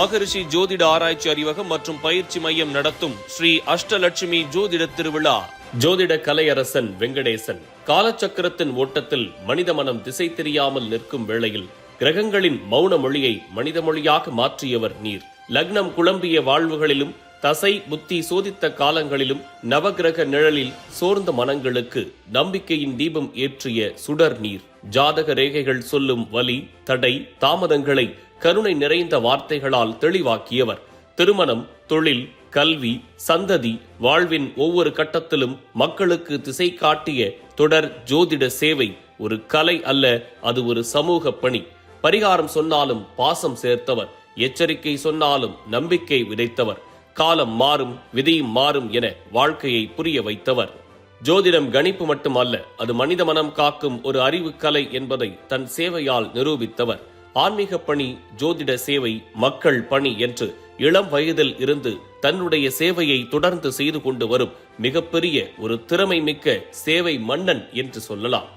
மகரிஷி ஜோதிட ஆராய்ச்சி அறிவகம் மற்றும் பயிற்சி மையம் நடத்தும் ஸ்ரீ அஷ்டலட்சுமி ஜோதிட திருவிழா. ஜோதிட கலையரசன் வெங்கடேசன். காலச்சக்கரத்தின் ஓட்டத்தில் மனித மனம் திசை தெரியாமல் நிற்கும் வேளையில் கிரகங்களின் மௌன மொழியை மனித மொழியாக மாற்றியவர் நீர். லக்னம் குழம்பிய வாழ்வுகளிலும் தசை புத்தி சோதித்த காலங்களிலும் நவகிரக நிழலில் சோர்ந்த மனங்களுக்கு நம்பிக்கையின் தீபம் ஏற்றிய சுடர் நீர். ஜாதக ரேகைகள் சொல்லும் வலி தடை தாமதங்களை கருணை நிறைந்த வார்த்தைகளால் தெளிவாக்கியவர். திருமணம், தொழில், கல்வி, சந்ததி, வாழ்வின் ஒவ்வொரு கட்டத்திலும் மக்களுக்கு திசை காட்டிய தொடர் ஜோதிட சேவை ஒரு கலை அல்ல, அது ஒரு சமூக பணி. பரிகாரம் சொன்னாலும் பாசம் சேர்த்தவர், எச்சரிக்கை சொன்னாலும் நம்பிக்கை விதைத்தவர். காலம் மாறும் விதியும் மாறும் என வாழ்க்கையை புரிய வைத்தவர். ஜோதிடம் கணிப்பு மட்டுமல்ல, அது மனித மனம் காக்கும் ஒரு அறிவு கலை என்பதை தன் சேவையால் நிரூபித்தவர். ஆன்மீக பணி, ஜோதிட சேவை, மக்கள் பணி என்று இளம் வயதில் இருந்து தன்னுடைய சேவையை தொடர்ந்து செய்து கொண்டு வரும் மிகப்பெரிய ஒரு திறமை மிக்க சேவை மன்னன் என்று சொல்லலாம்.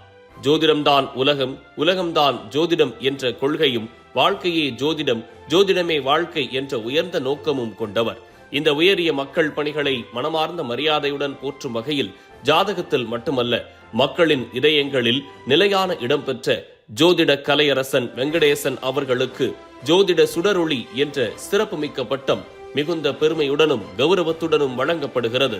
ஜோதிடம்தான் உலகம், உலகம்தான் ஜோதிடம் என்ற கொள்கையும், வாழ்க்கையே ஜோதிடம், ஜோதிடமே வாழ்க்கை என்ற உயர்ந்த நோக்கமும் கொண்டவர். இந்த உயரிய மக்கள் பணிகளை மனமார்ந்த மரியாதையுடன் போற்றும் வகையில் ஜாதகத்தில் மட்டுமல்ல, மக்களின் இதயங்களில் நிலையான இடம்பெற்ற ஜோதிட கலையரசன் வெங்கடேசன் அவர்களுக்கு ஜோதிட சுடரொளி என்ற சிறப்புமிக்க பட்டம் மிகுந்த பெருமையுடனும் கௌரவத்துடனும் வழங்கப்படுகிறது.